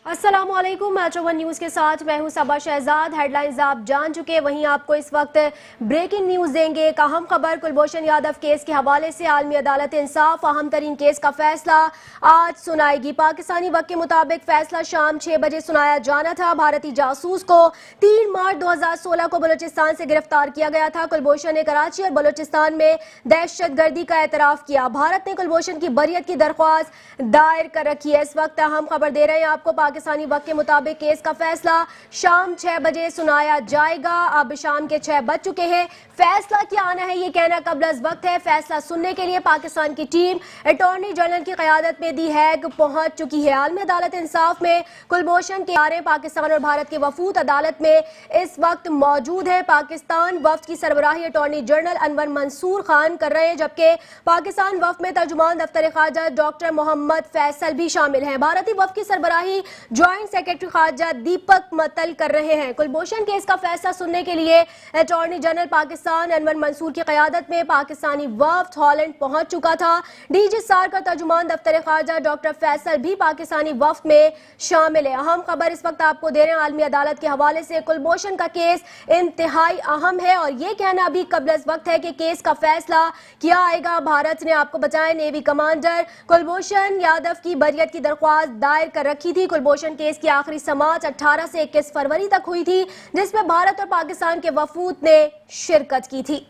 अस्सलामुअलैकुम। मेट्रो1 न्यूज के साथ मैं हूं सबा शहजाद। हेडलाइंस आप जान चुके, वहीं आपको इस वक्त ब्रेकिंग न्यूज देंगे। एक अहम खबर कुलभूषण यादव केस के हवाले से आलमी अदालत इंसाफ अहम तरीन केस का फैसला आज सुनाएगी। पाकिस्तानी वक्त के मुताबिक फैसला शाम 6 बजे सुनाया जाना था। भारतीय जासूस को 3 मार्च 2016 को बलूचिस्तान से गिरफ्तार किया गया था। कुलभूषण ने कराची और बलूचिस्तान में दहशतगर्दी का एतराफ किया। भारत ने कुलभूषण की बरियत की दरख्वास्त दायर कर रखी है। इस वक्त अहम खबर दे रहे हैं आपको। पाकिस्तानी वक्त के मुताबिक केस का फैसला शाम 6 बजे सुनाया जाएगा। अब शाम के 6 बज चुके हैं। फैसला क्या आना है ये कहना कबल अज़ वक्त है। फैसला सुनने के लिए पाकिस्तान की टीम अटॉर्नी जनरल की क़यादत में दी हैग पहुंच चुकी है। आलमी अदालत इंसाफ में कुलभूषण के आरे पाकिस्तान और भारत के वफूद अदालत में इस वक्त मौजूद है। पाकिस्तान वफ्द की सरबराही अटॉर्नी जनरल अनवर मंसूर खान कर रहे हैं, जबकि पाकिस्तान वफ्द में तर्जुमान दफ्तर खारजा डॉक्टर मोहम्मद फैसल भी शामिल हैं। भारतीय वफ्द की सरबराही ज्वाइंट सेक्रेटरी खारजा दीपक मतल कर रहे हैं। कुलभूषण केस का फैसला सुनने के लिए अटॉर्नी जनरल पाकिस्तान अनवर मंसूर की क़यादत में पाकिस्तानी वफ्द हॉलैंड पहुंच चुका था। डीजी सार का तर्जुमान दफ्तर खारजा डॉक्टर फैसल भी पाकिस्तानी वफ्द में शामिल है। अहम खबर इस वक्त आपको दे रहे हैं आलमी अदालत के हवाले से। कुलभूषण का केस इंतहाई अहम है और ये कहना अभी कबल अज़ वक्त है कि केस का फैसला क्या आएगा। भारत ने आपको बताया नेवी कमांडर कुलभूषण यादव की बरियत की दरख्वास्त दायर कर रखी थी। कुलभूषण केस की आखिरी समाअत 18 से 21 फरवरी तक हुई थी, जिसमें भारत और पाकिस्तान के वफूद ने शिरकत की थी।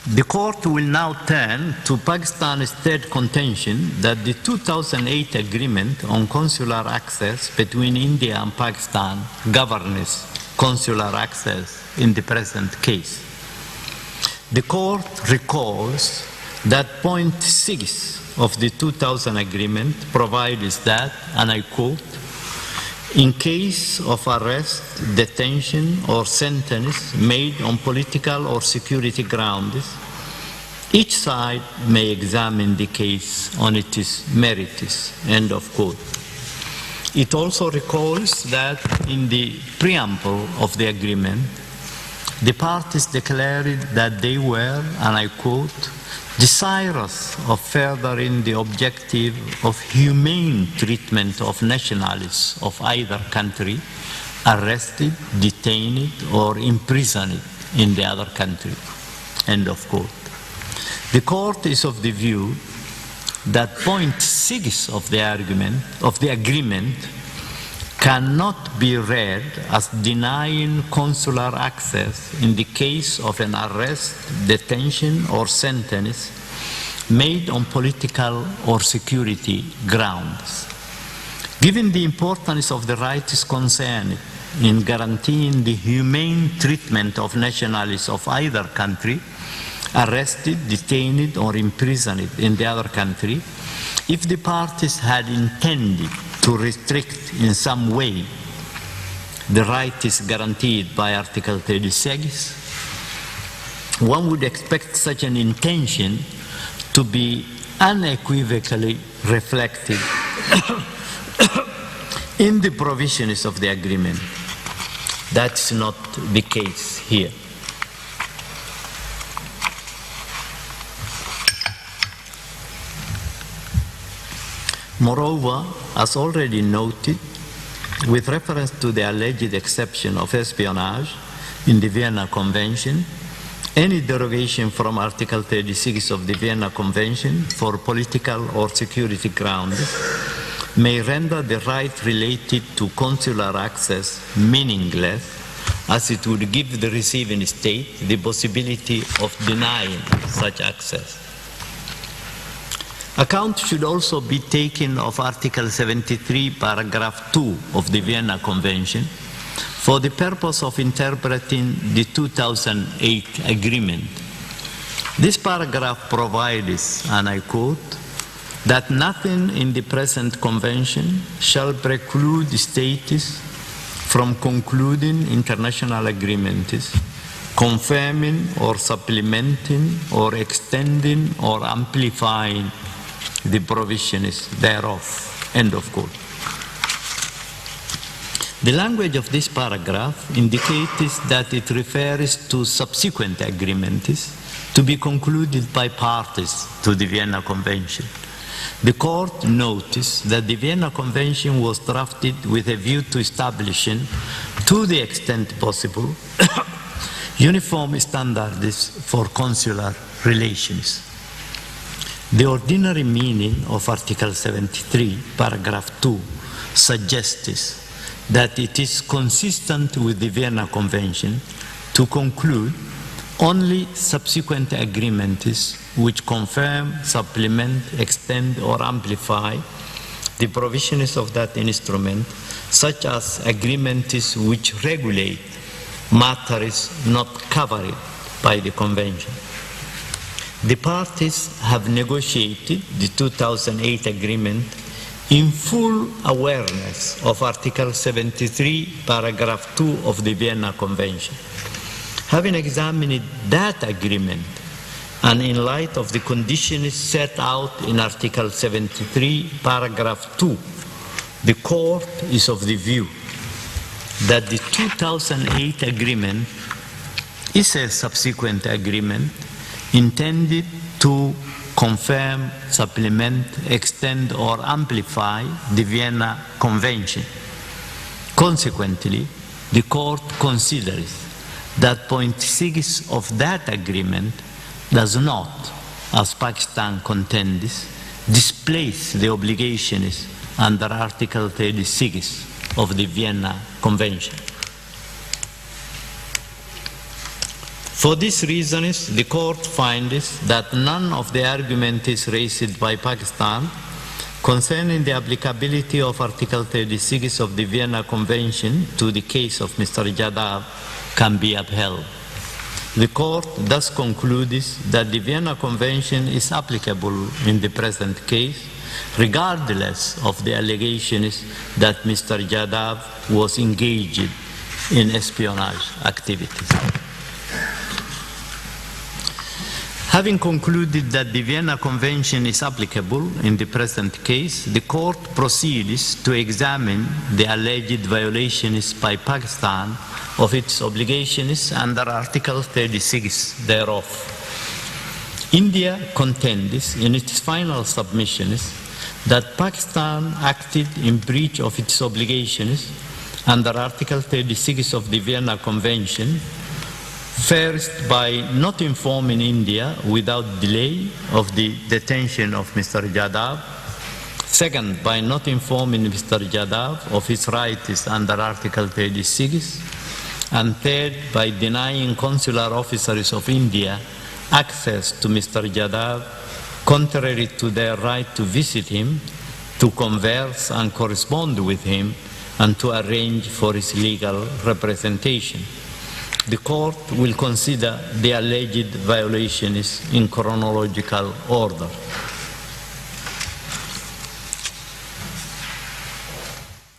The court will now turn to Pakistan's third contention that the 2008 agreement on consular access between India and Pakistan governs consular access in the present case. The court recalls that point 6 of the 2000 agreement provides that, and I quote, in case of arrest, detention or sentence made on political or security grounds, each side may examine the case on its merits, end of quote. It also recalls that in the preamble of the agreement, the parties declared that they were, and I quote, desirous of furthering the objective of humane treatment of nationals of either country arrested, detained, or imprisoned in the other country, end of quote. The court is of the view that point 6 of the agreement cannot be read as denying consular access in the case of an arrest, detention, or sentence made on political or security grounds. Given the importance of the rights concerned in guaranteeing the humane treatment of nationals of either country, arrested, detained, or imprisoned in the other country, if the parties had intended to restrict in some way the rights guaranteed by Article 36, one would expect such an intention to be unequivocally reflected in the provisions of the agreement. That's not the case here. Moreover, as already noted, with reference to the alleged exception of espionage in the Vienna Convention, any derogation from Article 36 of the Vienna Convention for political or security grounds may render the right related to consular access meaningless, as it would give the receiving state the possibility of denying such access. Account should also be taken of Article 73, paragraph 2 of the Vienna Convention for the purpose of interpreting the 2008 agreement. This paragraph provides, and I quote, that nothing in the present convention shall preclude states from concluding international agreements, confirming or supplementing or extending or amplifying the provisions thereof, end of quote. The language of this paragraph indicates that it refers to subsequent agreements to be concluded by parties to the Vienna Convention. The court noticed that the Vienna Convention was drafted with a view to establishing, to the extent possible, uniform standards for consular relations. The ordinary meaning of Article 73, paragraph 2, suggests that it is consistent with the Vienna Convention to conclude only subsequent agreements which confirm, supplement, extend, or amplify the provisions of that instrument, such as agreements which regulate matters not covered by the Convention. The parties have negotiated the 2008 agreement in full awareness of Article 73, paragraph 2 of the Vienna Convention. Having examined that agreement, and in light of the conditions set out in Article 73, paragraph 2, the Court is of the view that the 2008 agreement is a subsequent agreement intended to confirm, supplement, extend, or amplify the Vienna Convention. Consequently, the Court considers that point 6 of that agreement does not, as Pakistan contends, displace the obligations under Article 36 of the Vienna Convention. For these reasons, the Court finds that none of the arguments raised by Pakistan concerning the applicability of Article 36 of the Vienna Convention to the case of Mr. Jadhav can be upheld. The Court thus concludes that the Vienna Convention is applicable in the present case, regardless of the allegations that Mr. Jadhav was engaged in espionage activities. Having concluded that the Vienna Convention is applicable in the present case, the Court proceeds to examine the alleged violations by Pakistan of its obligations under Article 36 thereof. India contends in its final submissions that Pakistan acted in breach of its obligations under Article 36 of the Vienna Convention, first, by not informing India without delay of the detention of Mr. Jadhav. Second, by not informing Mr. Jadhav of his rights under Article 36. And third, by denying consular officers of India access to Mr. Jadhav, contrary to their right to visit him, to converse and correspond with him, and to arrange for his legal representation. The Court will consider the alleged violations in chronological order.